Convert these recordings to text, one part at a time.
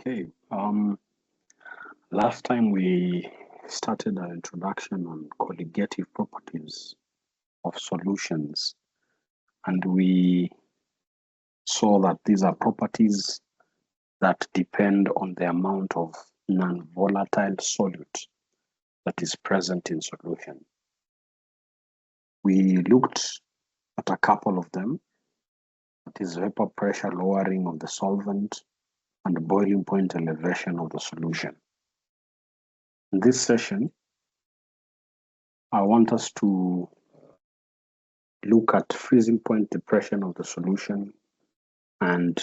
Okay. Last time we started our introduction on colligative properties of solutions, and we saw that these are properties that depend on the amount of non-volatile solute that is present in solution. We looked at a couple of them, that is vapor pressure lowering of the solvent and the boiling point elevation of the solution. In this session, I want us to look at freezing point depression of the solution and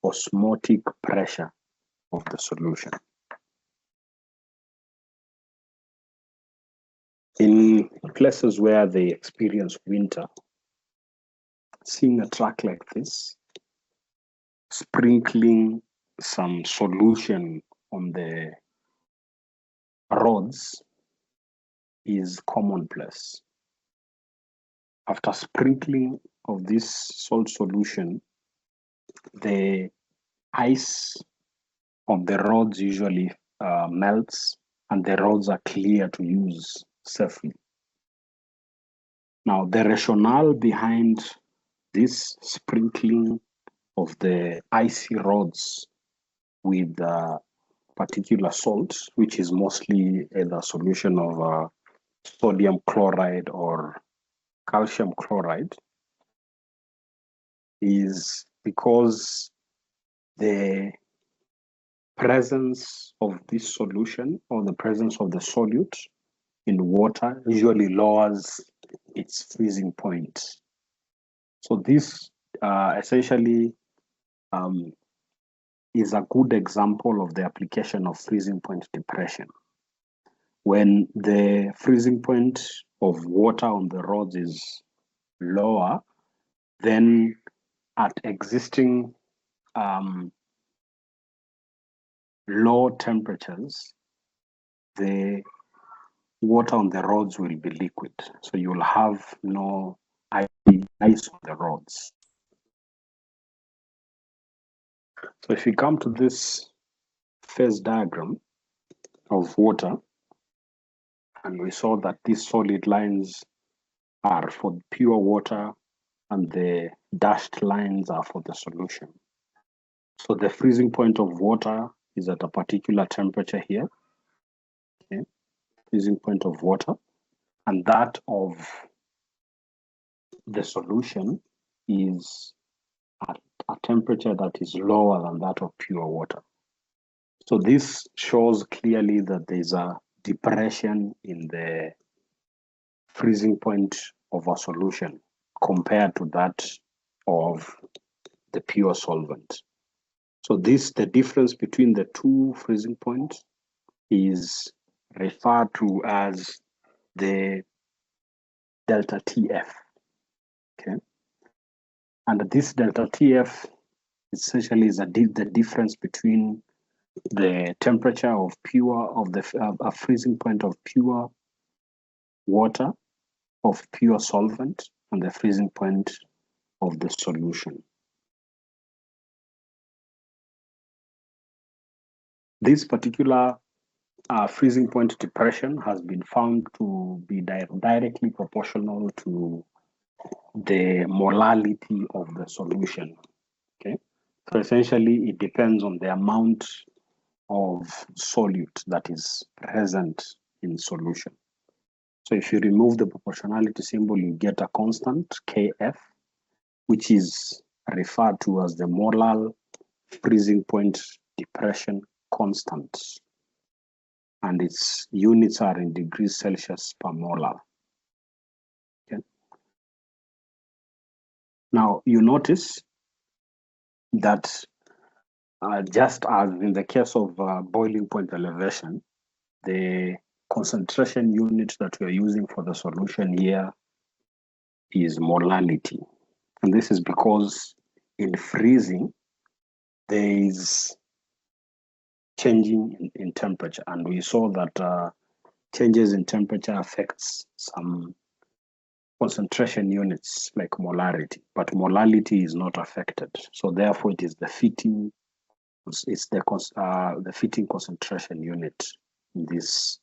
osmotic pressure of the solution. In places where they experience winter, seeing a track like this, sprinkling some solution on the rods is commonplace. After sprinkling of this salt solution, the ice on the rods usually melts and the rods are clear to use safely. Now, the rationale behind this sprinkling of the icy rods with particular salt, which is mostly either solution of sodium chloride or calcium chloride, is because the presence of this solution or the presence of the solute in water usually lowers its freezing point. So this essentially is a good example of the application of freezing point depression. When the freezing point of water on the rods is lower, then at existing low temperatures, the water on the rods will be liquid. So you'll have no ice on the rods. So if you come to this phase diagram of water, and we saw that these solid lines are for pure water and the dashed lines are for the solution. So the freezing point of water is at a particular temperature here, okay? Freezing point of water, and that of the solution is at a temperature that is lower than that of pure water. So this shows clearly that there's a depression in the freezing point of a solution compared to that of the pure solvent. So the difference between the two freezing points is referred to as the delta TF, okay? And this delta TF essentially is the difference between the temperature of a freezing point of pure water, of pure solvent, and the freezing point of the solution. This particular freezing point depression has been found to be directly proportional to the molality of the solution. Okay, so essentially it depends on the amount of solute that is present in solution. So if you remove the proportionality symbol, you get a constant Kf, which is referred to as the molar freezing point depression constant, and its units are in degrees Celsius per molar. Okay. Now you notice that just as in the case of boiling point elevation, the concentration unit that we are using for the solution here is molality. And this is because in freezing, there is changing in temperature. And we saw that changes in temperature affects some concentration units like molarity, but molality is not affected. So therefore it is the fitting It's the fitting concentration unit in this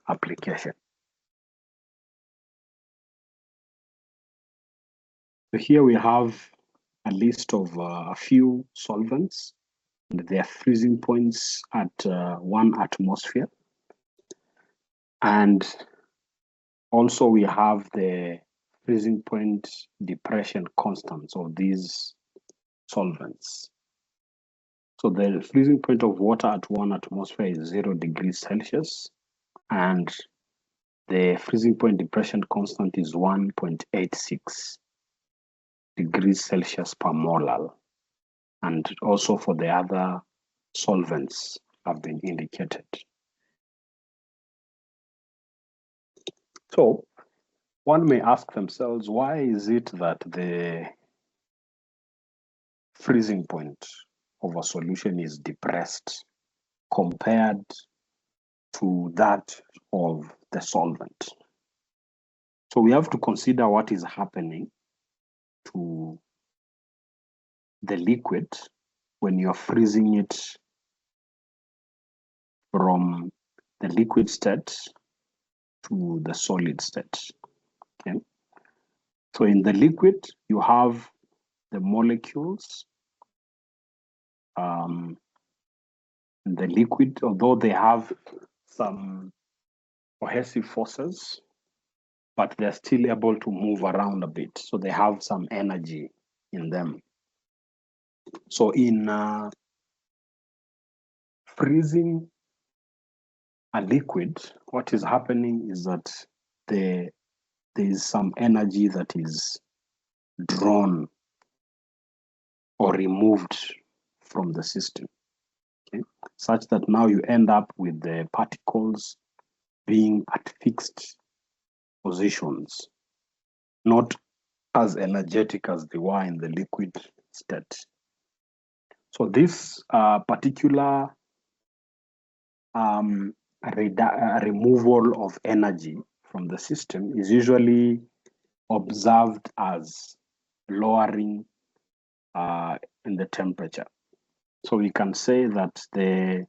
application. So here we have a list of a few solvents and their freezing points at 1 atmosphere. And also we have the freezing point depression constants of these solvents. So the freezing point of water at 1 atmosphere is 0 degrees Celsius, and the freezing point depression constant is 1.86 degrees Celsius per molar. And also for the other solvents have been indicated. So one may ask themselves, why is it that the freezing point of a solution is depressed compared to that of the solvent? So we have to consider what is happening to the liquid when you're freezing it from the liquid state to the solid state. Okay. So in the liquid, you have the molecules in the liquid, although they have some cohesive forces, but they're still able to move around a bit. So they have some energy in them. So in freezing a liquid, what is happening is that there is some energy that is drawn or removed from the system, okay? Such that now you end up with the particles being at fixed positions, not as energetic as they were in the liquid state. So this particular removal of energy from the system is usually observed as lowering in the temperature. So we can say that the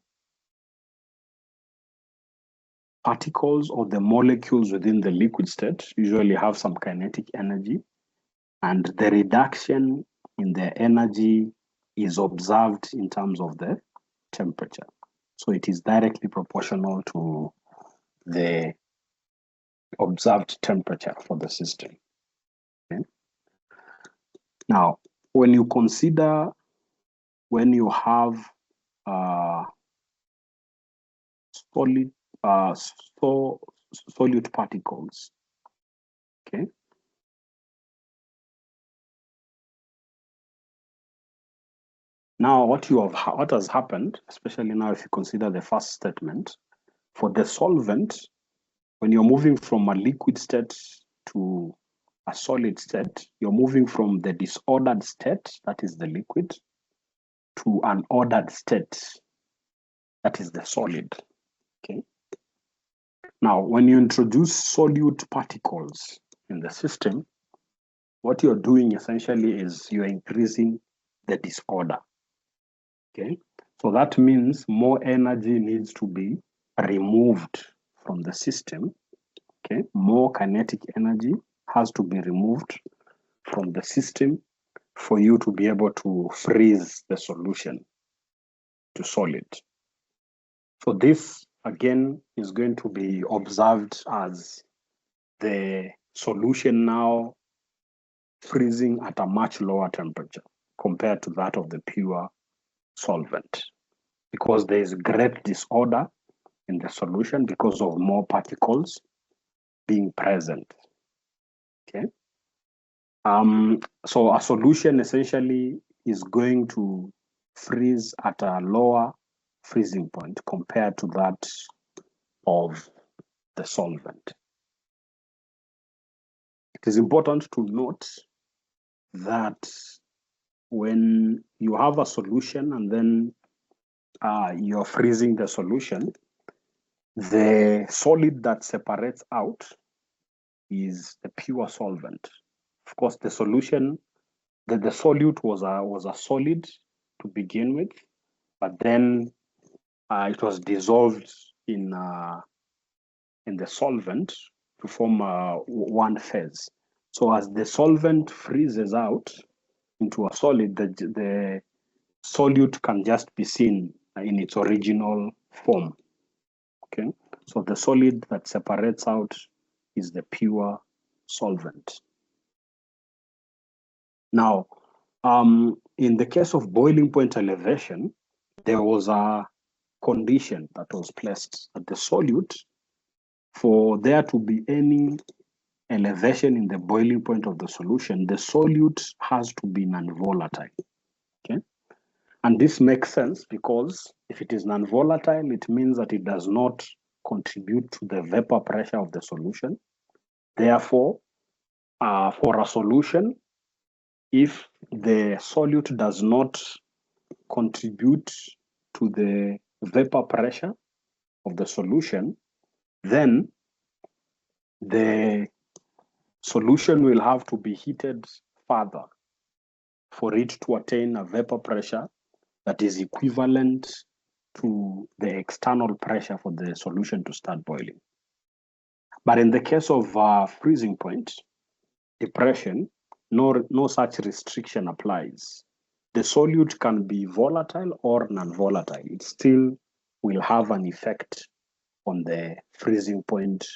particles or the molecules within the liquid state usually have some kinetic energy, and the reduction in their energy is observed in terms of the temperature. So it is directly proportional to the observed temperature for the system. Okay? Now, when you consider when you have solid solute particles, okay? Now, what has happened, especially now if you consider the first statement, for the solvent, when you're moving from a liquid state to a solid state, you're moving from the disordered state, that is the liquid, to an ordered state, that is the solid. Okay. Now, when you introduce solute particles in the system, what you're doing essentially is you're increasing the disorder. Okay. So that means more energy needs to be removed from the system. Okay. More kinetic energy has to be removed from the system for you to be able to freeze the solution to solid. So this again is going to be observed as the solution now freezing at a much lower temperature compared to that of the pure solvent, because there is great disorder in the solution because of more particles being present. Okay. So a solution essentially is going to freeze at a lower freezing point compared to that of the solvent. It is important to note that when you have a solution and then you're freezing the solution, the solid that separates out is the pure solvent. Of course, the solution, the solute was a solid to begin with, but then it was dissolved in the solvent to form one phase. So as the solvent freezes out into a solid, the solute can just be seen in its original form. Okay, so the solid that separates out is the pure solvent. Now, in the case of boiling point elevation, there was a condition that was placed at the solute for there to be any elevation in the boiling point of the solution. The solute has to be non-volatile. Okay, and this makes sense because if it is non-volatile, it means that it does not contribute to the vapor pressure of the solution. Therefore, for a solution, if the solute does not contribute to the vapor pressure of the solution, then the solution will have to be heated further for it to attain a vapor pressure that is equivalent to the external pressure for the solution to start boiling. But in the case of freezing point depression, no such restriction applies. The solute can be volatile or non-volatile. It still will have an effect on the freezing point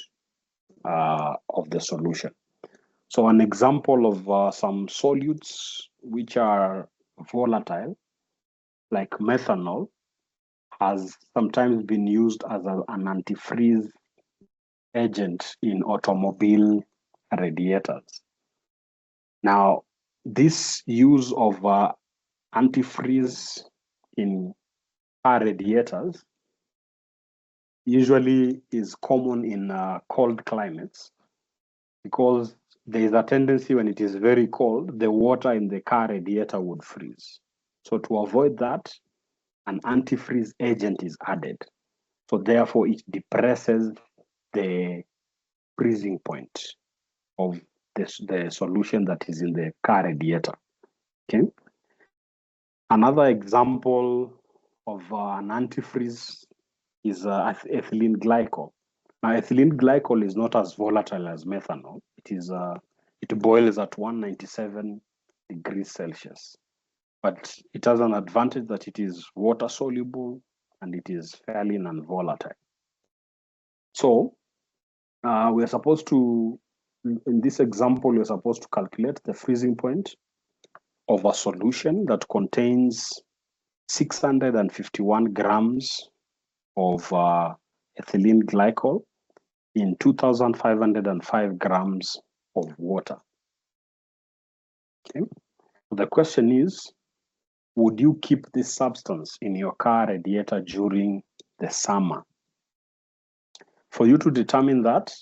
of the solution. So an example of some solutes which are volatile, like methanol, has sometimes been used as an antifreeze agent in automobile radiators. Now, this use of antifreeze in car radiators usually is common in cold climates because there is a tendency when it is very cold, the water in the car radiator would freeze. So to avoid that, an antifreeze agent is added. So therefore, it depresses the freezing point of the solution that is in the car radiator. Okay. Another example of an antifreeze is ethylene glycol. Now, ethylene glycol is not as volatile as methanol. It boils at 197 degrees Celsius, but it has an advantage that it is water soluble and it is fairly non-volatile. So we're supposed to, in this example, we're supposed to calculate the freezing point of a solution that contains 651 grams of ethylene glycol in 2,505 grams of water. Okay. The question is, would you keep this substance in your car radiator during the summer? For you to determine that,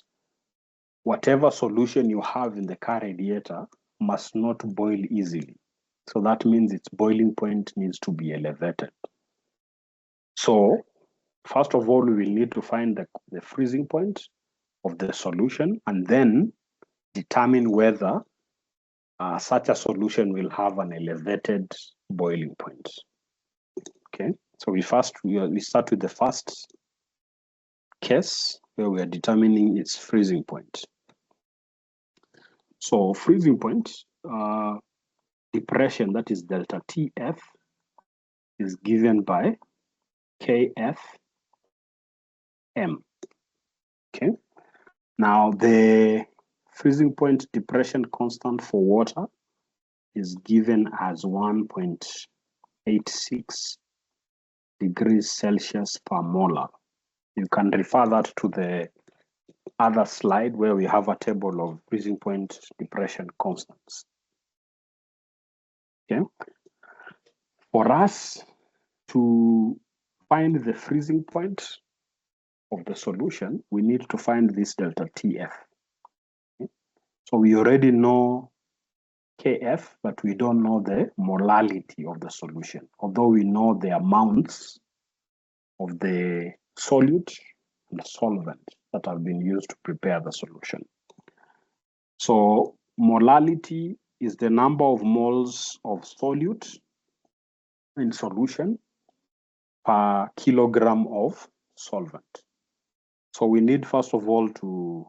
whatever solution you have in the car radiator must not boil easily. So that means its boiling point needs to be elevated. So first of all, we will need to find the freezing point of the solution and then determine whether such a solution will have an elevated boiling point. Okay, so we start with the first case where we are determining its freezing point. So freezing point depression, that is delta TF, is given by KFM. Okay, now the freezing point depression constant for water is given as 1.86 degrees Celsius per molar. You can refer that to the other slide where we have a table of freezing point depression constants. Okay. For us to find the freezing point of the solution, we need to find this delta TF. Okay. So we already know KF, but we don't know the molality of the solution, although we know the amounts of the solute and solvent that have been used to prepare the solution. So molality is the number of moles of solute in solution per kilogram of solvent. So we need, first of all, to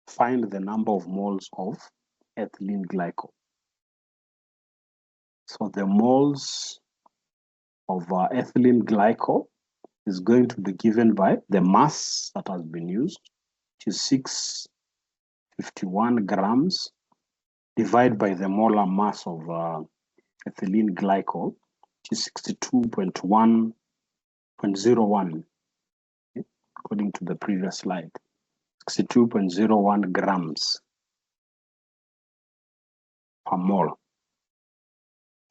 find the number of moles of ethylene glycol. So the moles of ethylene glycol is going to be given by the mass that has been used, which is 651 grams, divided by the molar mass of ethylene glycol, which is 62.01, okay, according to the previous slide, 62.01 grams per mole.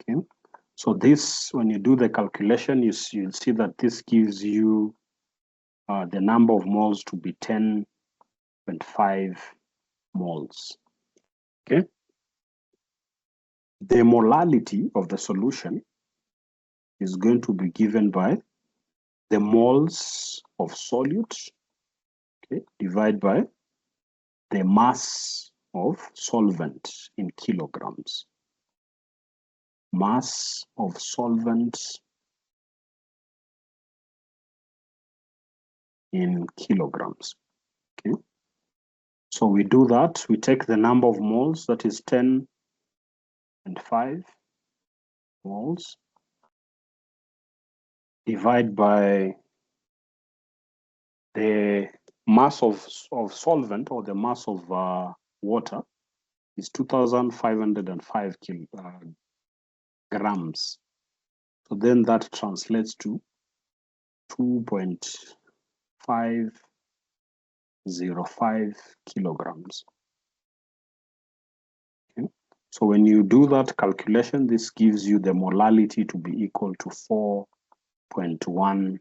Okay, so this, when you do the calculation, you'll see that this gives you the number of moles to be 10.5 moles. Okay, the molality of the solution is going to be given by the moles of solute, okay, divided by the mass of solvent in kilograms. Mass of solvent in kilograms. Okay, so we do that. We take the number of moles, that is 10.5 moles, divide by the mass of solvent, or the mass of water, is 2,505 grams. So then that translates to 2.505 kilograms. Okay. So when you do that calculation, this gives you the molality to be equal to 4.19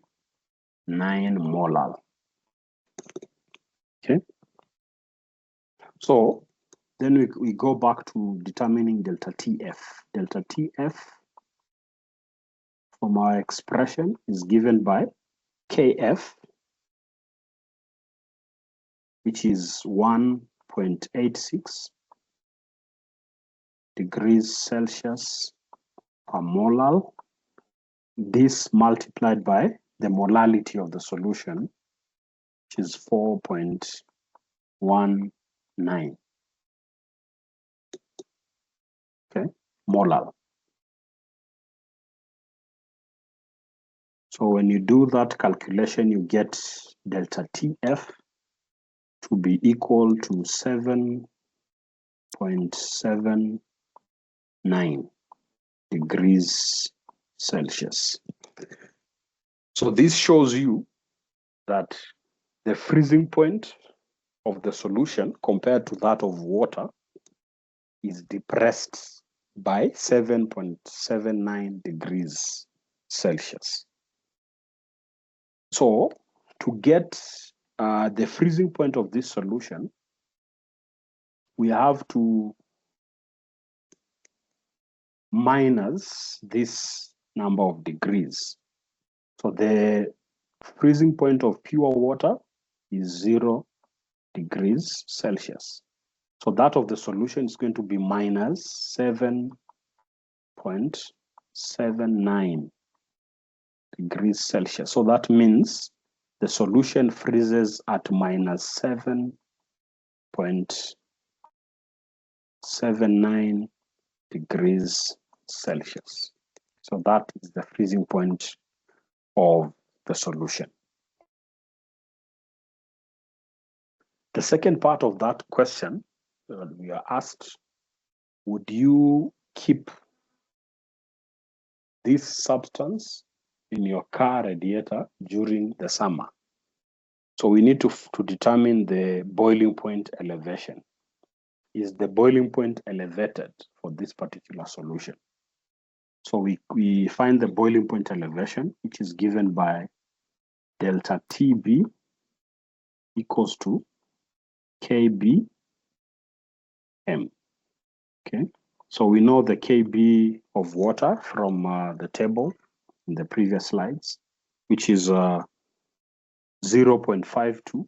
molar. Okay. So then we go back to determining delta TF. Delta TF from our expression is given by KF, which is 1.86 degrees Celsius per molar. This multiplied by the molality of the solution, which is 4.19. Okay, molar. So when you do that calculation, you get delta TF to be equal to 7.79 degrees Celsius. So this shows you that the freezing point of the solution compared to that of water is depressed by 7.79 degrees Celsius. So to get the freezing point of this solution, we have to minus this number of degrees. So the freezing point of pure water is 0 degrees Celsius. So that of the solution is going to be minus 7.79 degrees Celsius. So that means the solution freezes at minus 7.79 degrees Celsius. So that is the freezing point of the solution. The second part of that question, we are asked, would you keep this substance in your car radiator during the summer? So we need to determine the boiling point elevation. Is the boiling point elevated for this particular solution? So we find the boiling point elevation, which is given by delta TB equals to KBM. Okay, so we know the KB of water from the table in the previous slides, which is 0.52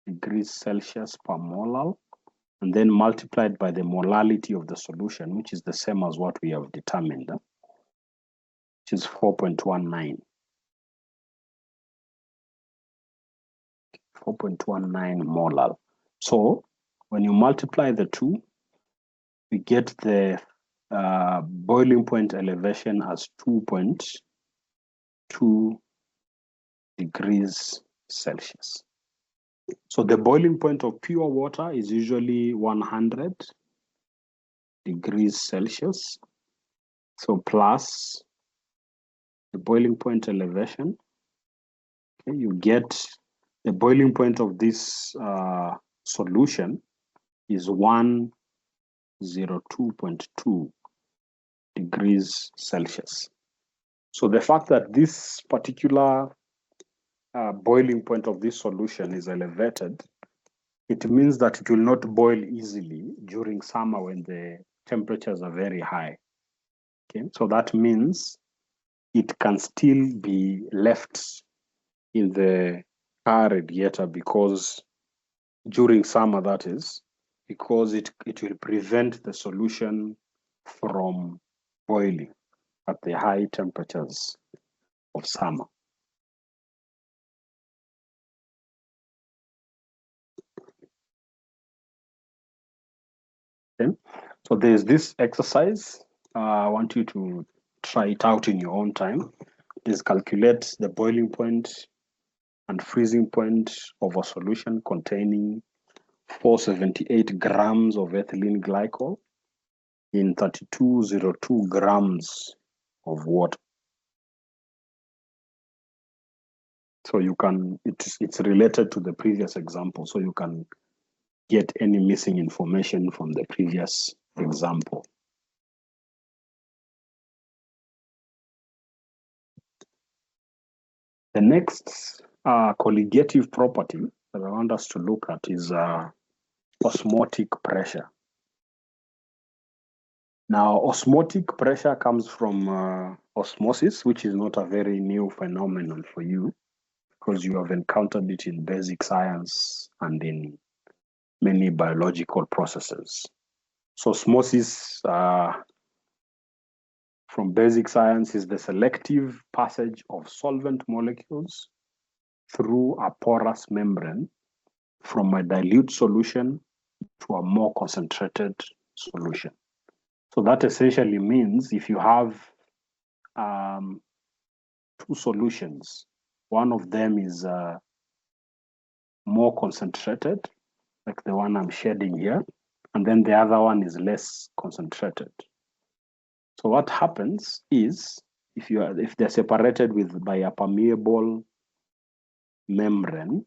degrees Celsius per molar. and then multiplied by the molality of the solution, which is the same as what we have determined, which is 4.19. 4.19 molar. So when you multiply the two, we get the boiling point elevation as 2.2 degrees Celsius. So the boiling point of pure water is usually 100 degrees Celsius. So plus the boiling point elevation, okay, you get the boiling point of this solution is 102.2 degrees Celsius. So the fact that this particular boiling point of this solution is elevated, it means that it will not boil easily during summer when the temperatures are very high. Okay, so that means it can still be left in the car radiator because during summer, that is, because it will prevent the solution from boiling at the high temperatures of summer. Okay. So there's this exercise. I want you to try it out in your own time. Is calculate the boiling point and freezing point of a solution containing 478 grams of ethylene glycol in 3202 grams of water. So you can, it's related to the previous example, so you can get any missing information from the previous example. The next colligative property that I want us to look at is osmotic pressure. Now, osmotic pressure comes from osmosis, which is not a very new phenomenon for you because you have encountered it in basic science and in many biological processes. So osmosis from basic science is the selective passage of solvent molecules through a porous membrane from a dilute solution to a more concentrated solution. So that essentially means if you have two solutions, one of them is more concentrated, like the one I'm shading here, and then the other one is less concentrated. So what happens is if they're separated by a permeable membrane,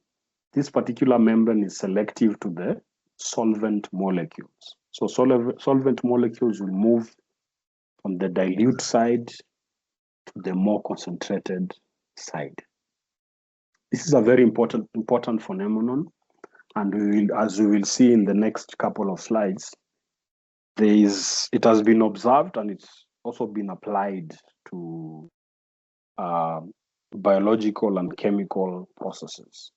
this particular membrane is selective to the solvent molecules. So solvent molecules will move from the dilute side to the more concentrated side. This is a very important phenomenon, and as we will see in the next couple of slides, it has been observed and it's also been applied to biological and chemical processes.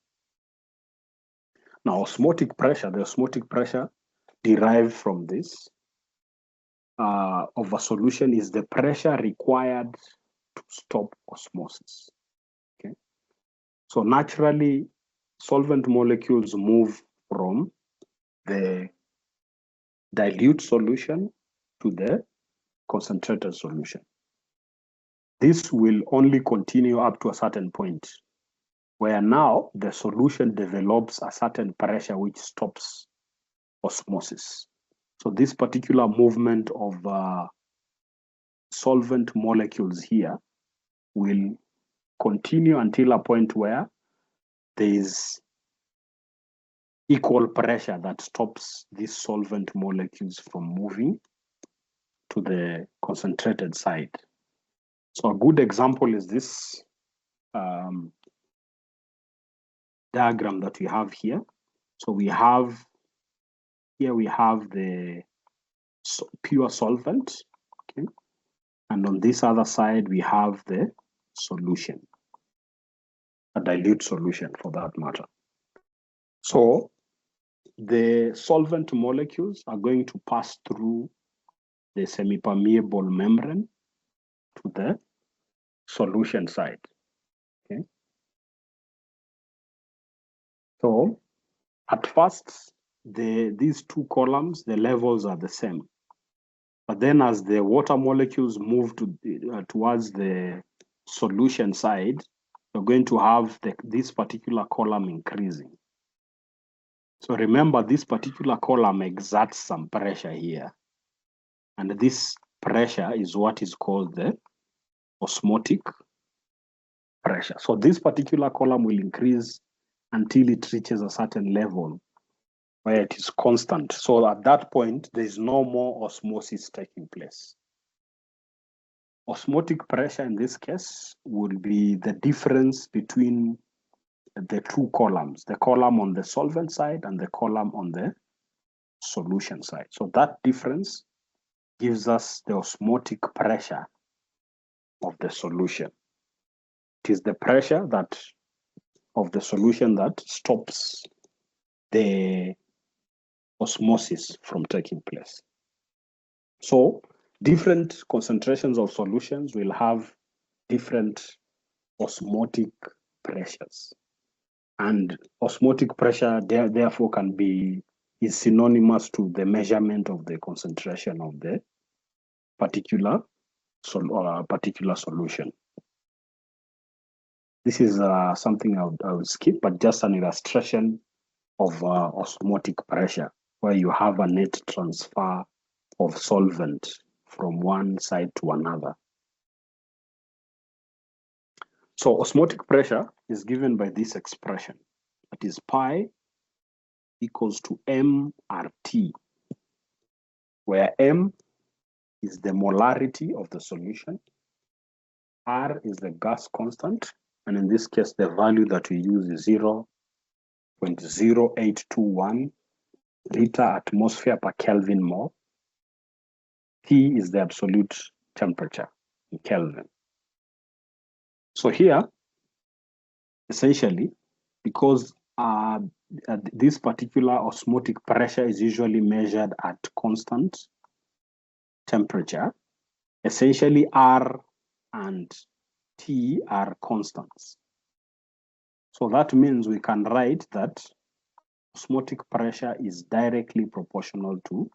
Now, the osmotic pressure derived from this of a solution is the pressure required to stop osmosis. Okay, so naturally, solvent molecules move from the dilute solution to the concentrated solution. This will only continue up to a certain point, where now the solution develops a certain pressure which stops osmosis. So this particular movement of solvent molecules here will continue until a point where there is equal pressure that stops these solvent molecules from moving to the concentrated side. So a good example is this diagram that we have here. So we have the pure solvent, okay? And on this other side, we have the solution, a dilute solution for that matter. So the solvent molecules are going to pass through the semi-permeable membrane to the solution side. Okay. So at first, these two columns, the levels are the same. But then as the water molecules move towards the solution side, you're going to have this particular column increasing. So remember, this particular column exerts some pressure here. And this pressure is what is called the osmotic pressure. So this particular column will increase until it reaches a certain level where it is constant. So at that point, there is no more osmosis taking place. Osmotic pressure in this case will be the difference between the two columns, the column on the solvent side and the column on the solution side. So that difference gives us the osmotic pressure of the solution. It is the pressure of the solution that stops the osmosis from taking place. So different concentrations of solutions will have different osmotic pressures. And osmotic pressure therefore is synonymous to the measurement of the concentration of the particular solution. This is something I will skip, but just an illustration of osmotic pressure, where you have a net transfer of solvent from one side to another. So osmotic pressure is given by this expression, that is pi equals to mRT, where m is the molarity of the solution, R is the gas constant, and in this case, the value that we use is 0.0821 liter atmosphere per Kelvin mole. T is the absolute temperature in Kelvin. So here, essentially, because this particular osmotic pressure is usually measured at constant temperature, essentially R and T are constants. So that means we can write that osmotic pressure is directly proportional to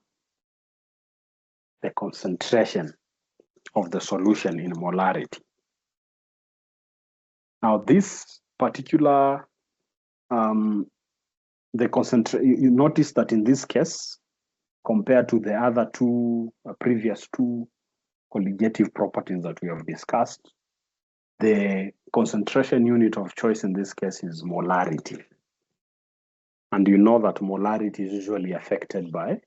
the concentration of the solution in molarity. Now, this particular, you notice that in this case, compared to the other previous two colligative properties that we have discussed, the concentration unit of choice in this case is molarity. And you know that molarity is usually affected by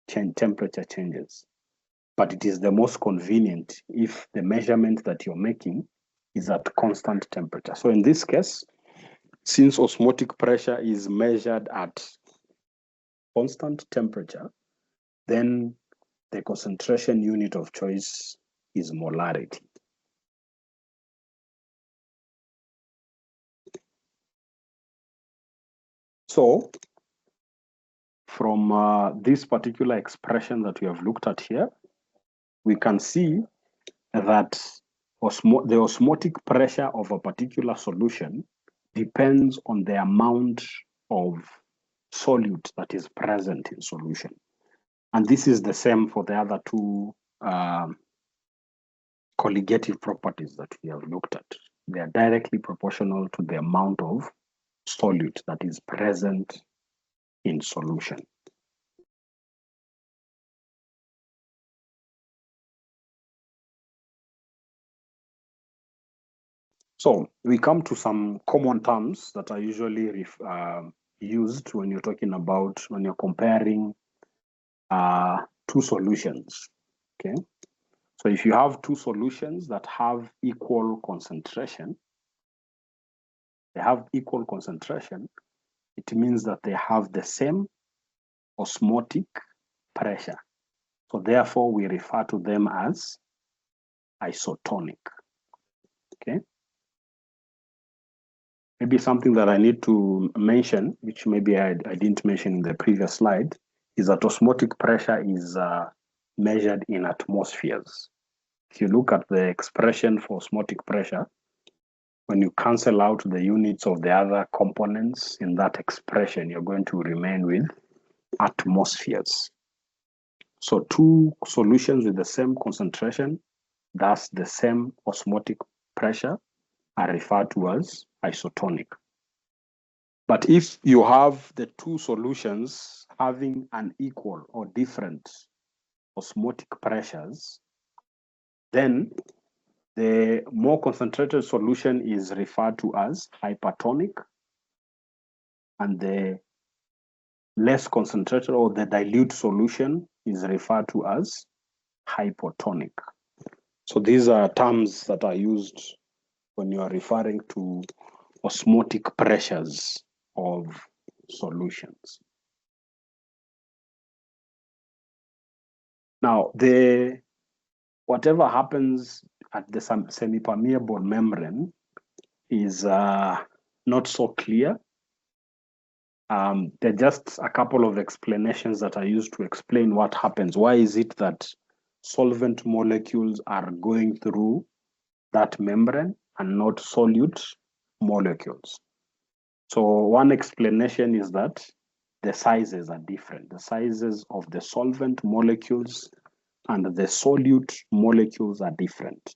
temperature changes. But it is the most convenient if the measurement that you're making is at constant temperature. So in this case, since osmotic pressure is measured at constant temperature, then the concentration unit of choice is molarity. So from this particular expression that we have looked at here, we can see that the osmotic pressure of a particular solution depends on the amount of solute that is present in solution. And this is the same for the other two colligative properties that we have looked at. They are directly proportional to the amount of solute that is present in solution. So we come to some common terms that are usually used when you're when you're comparing two solutions, okay? So if you have two solutions that have equal concentration, it means that they have the same osmotic pressure. So therefore, we refer to them as isotonic, okay? maybe something that I need to mention, which maybe I didn't mention in the previous slide, is that osmotic pressure is measured in atmospheres. If you look at the expression for osmotic pressure, when you cancel out the units of the other components in that expression, you're going to remain with atmospheres. So two solutions with the same concentration, thus the same osmotic pressure, are referred to as isotonic. But if you have the two solutions having an equal or different osmotic pressures, then the more concentrated solution is referred to as hypertonic, and the less concentrated or the dilute solution is referred to as hypotonic. So these are terms that are used when you are referring to osmotic pressures of solutions. Now, whatever happens at the semi-permeable membrane is not so clear. There are just a couple of explanations that are used to explain what happens. Why is it that solvent molecules are going through that membrane and not solute molecules? So one explanation is that the sizes are different. The sizes of the solvent molecules and the solute molecules are different.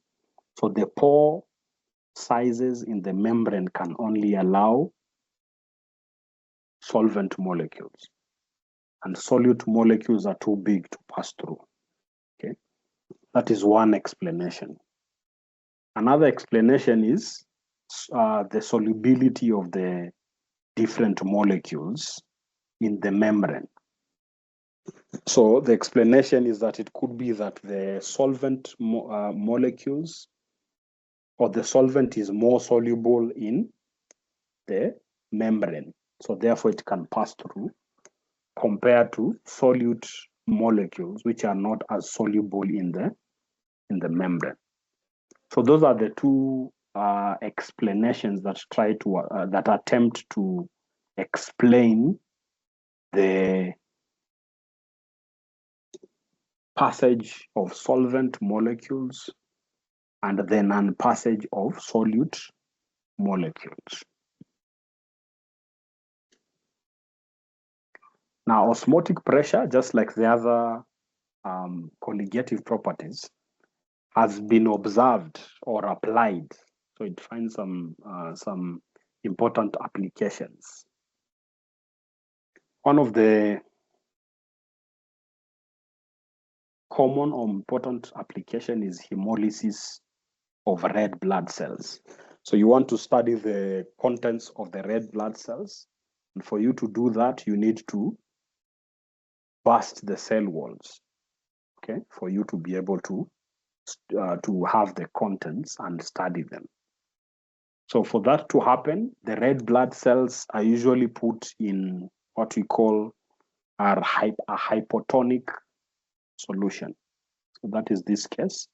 So the pore sizes in the membrane can only allow solvent molecules, and solute molecules are too big to pass through. Okay, that is one explanation. Another explanation is the solubility of the different molecules in the membrane. So the explanation is that it could be that the solvent molecules, or the solvent is more soluble in the membrane, so therefore it can pass through, compared to solute molecules which are not as soluble in the membrane. So those are the two explanations that try to that attempt to explain the passage of solvent molecules and the non-passage of solute molecules. Now, osmotic pressure, just like the other colligative properties, has been observed or applied. So it finds some important applications. One of the common or important application is hemolysis of red blood cells. So you want to study the contents of the red blood cells, and for you to do that, you need to burst the cell walls, okay, for you to be able to have the contents and study them. So for that to happen, the red blood cells are usually put in what we call a hypotonic solution. So that is this case.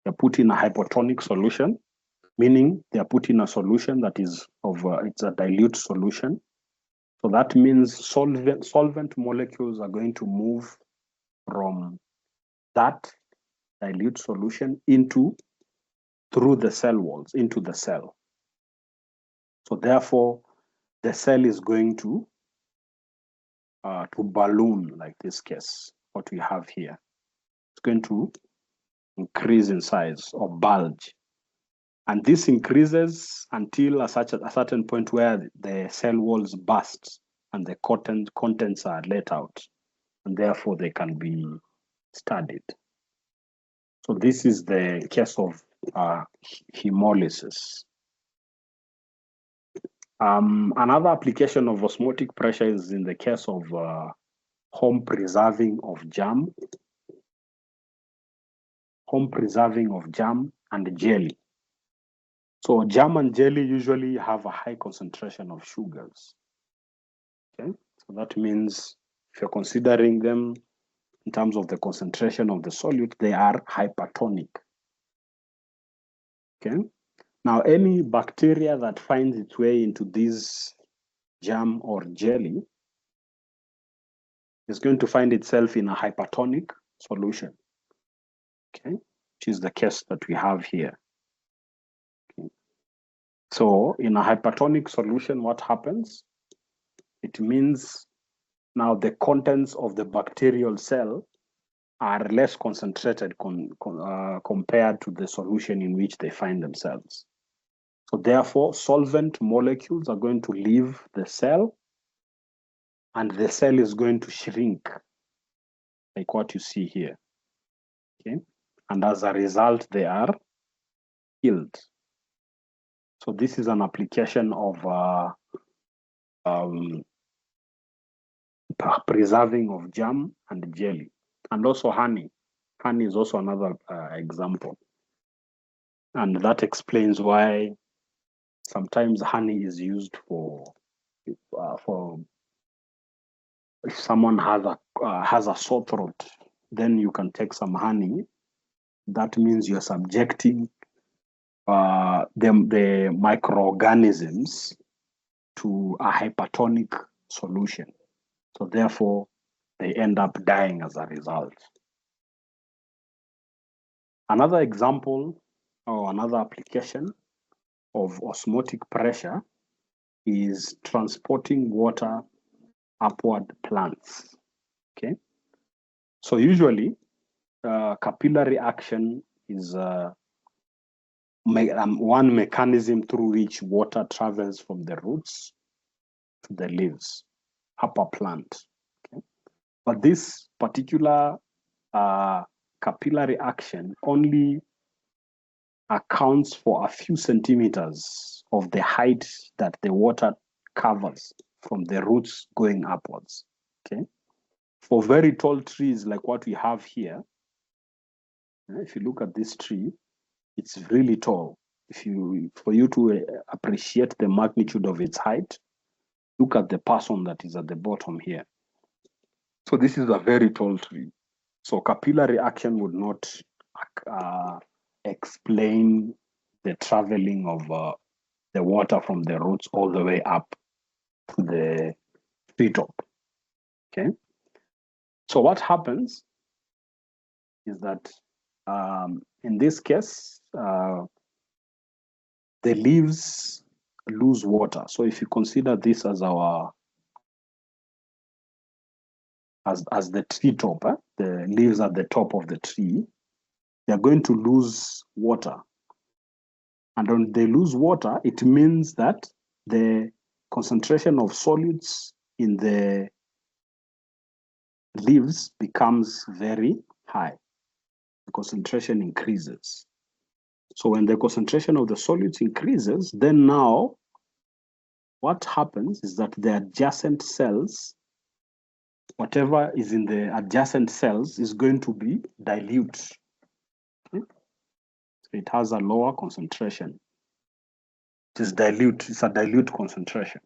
They're put in a hypotonic solution, meaning they're put in a solution that is it's a dilute solution. So that means solvent molecules are going to move from that dilute solution through the cell walls into the cell. So therefore, the cell is going to balloon, like this case, what we have here. It's going to increase in size or bulge. And this increases until a certain point where the cell walls burst and the contents are let out, and therefore they can be studied. So this is the case of hemolysis. Another application of osmotic pressure is in the case of home preserving of jam and jelly. So jam and jelly usually have a high concentration of sugars. Okay, so that means if you're considering them in terms of the concentration of the solute, they are hypertonic. Okay, Now, any bacteria that finds its way into this jam or jelly is going to find itself in a hypertonic solution, okay, which is the case that we have here. Okay. So in a hypertonic solution, what happens? It means now the contents of the bacterial cell are less concentrated compared to the solution in which they find themselves. So therefore, solvent molecules are going to leave the cell, and the cell is going to shrink, like what you see here. Okay, and as a result, they are killed. So this is an application of preserving of jam and jelly, and also honey. Honey is also another example, and that explains why sometimes honey is used for if someone has a sore throat, then you can take some honey. That means you're subjecting the microorganisms to a hypertonic solution. So therefore, they end up dying as a result. Another example or another application of osmotic pressure is transporting water upward plants. Okay, so usually capillary action is one mechanism through which water travels from the roots to the leaves, upper plant. Okay? But this particular capillary action only accounts for a few centimeters of the height that the water covers from the roots going upwards. Okay. For very tall trees like what we have here, if you look at this tree, it's really tall. For you to appreciate the magnitude of its height, look at the person that is at the bottom here. So this is a very tall tree. So capillary action would not explain the traveling of the water from the roots all the way up to the tree top. Okay. So what happens is that in this case, the leaves lose water. So if you consider this as our as the tree top, the leaves at the top of the tree, they're going to lose water. And when they lose water, it means that the concentration of solids in the leaves becomes very high. The concentration increases. So when the concentration of the solids increases, then now what happens is that the adjacent cells, whatever is in the adjacent cells is going to be dilute. Okay? So it has a lower concentration. It is dilute, it's a dilute concentration.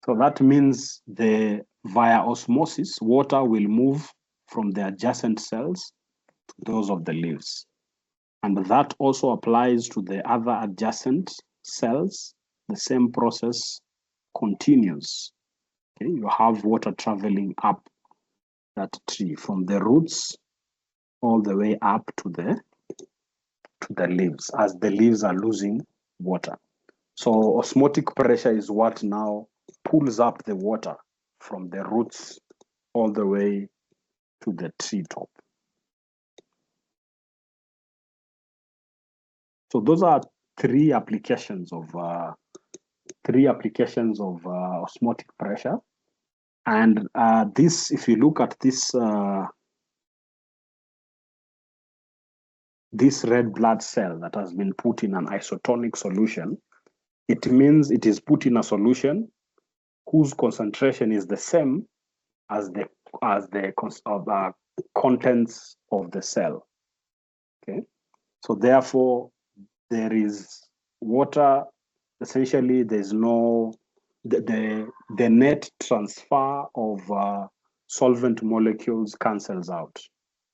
So that means via osmosis, water will move from the adjacent cells to those of the leaves. And that also applies to the other adjacent cells. The same process continues. Okay? You have water traveling up that tree from the roots all the way up to the leaves as the leaves are losing water. So osmotic pressure is what now pulls up the water from the roots all the way to the tree top. So those are three applications of osmotic pressure. And this, if you look at this red blood cell that has been put in an isotonic solution, it means it is put in a solution whose concentration is the same as the contents of the cell. Okay, so therefore there is water. Essentially, there's no the net transfer of solvent molecules cancels out.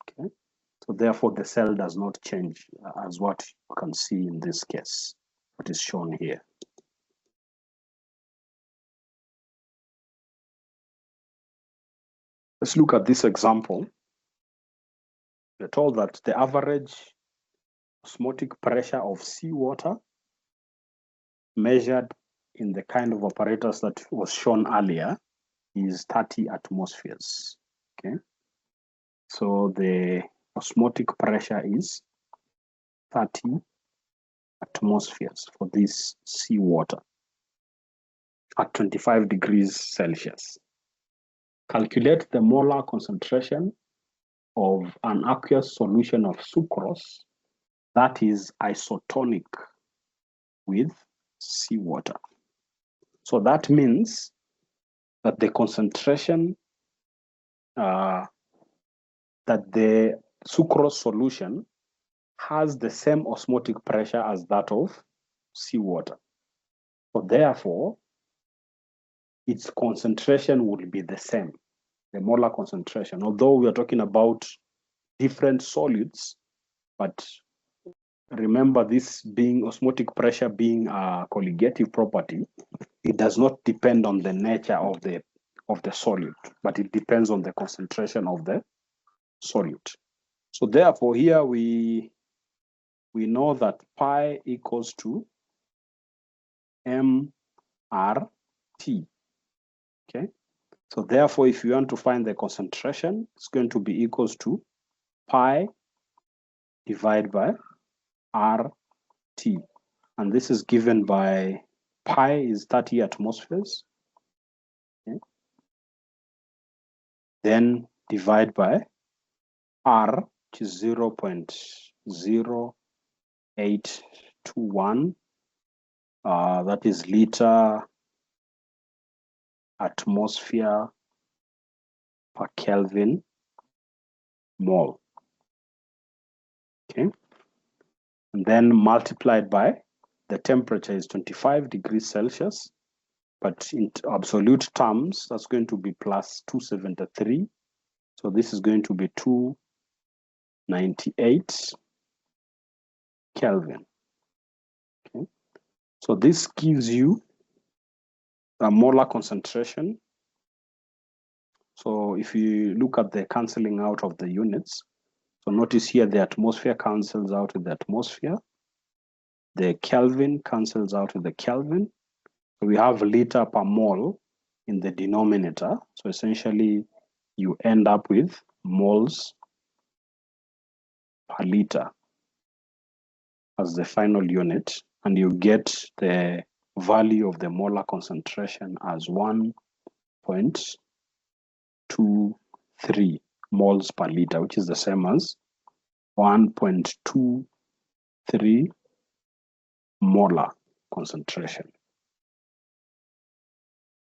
Okay, so therefore the cell does not change as what you can see in this case. what is shown here. Let's look at this example. We're told that the average osmotic pressure of seawater measured in the kind of apparatus that was shown earlier is 30 atmospheres. Okay, so the osmotic pressure is 30 atmospheres for this seawater at 25 degrees Celsius. Calculate the molar concentration of an aqueous solution of sucrose that is isotonic with seawater. So that means that the concentration that the sucrose solution has the same osmotic pressure as that of seawater. So therefore, its concentration would be the same, the molar concentration. Although we are talking about different solids, but remember this being osmotic pressure being a colligative property, it does not depend on the nature of the solute, but it depends on the concentration of the solute. So therefore here we know that pi equals to mRT. Okay, so therefore if you want to find the concentration, it's going to be equals to pi divided by RT, and this is given by pi is 30 atmospheres, okay, then divide by R, which is 0.0821, that is liter atmosphere per Kelvin mole. Okay, and then multiplied by the temperature is 25 degrees Celsius, but in absolute terms, that's going to be plus 273. So this is going to be 298 Kelvin. Okay, so this gives you a molar concentration. So if you look at the cancelling out of the units, so notice here the atmosphere cancels out with the atmosphere, the Kelvin cancels out with the Kelvin. So we have liter per mole in the denominator. So essentially you end up with moles per liter as the final unit, and you get the value of the molar concentration as 1.23 moles per liter, which is the same as 1.23 molar concentration.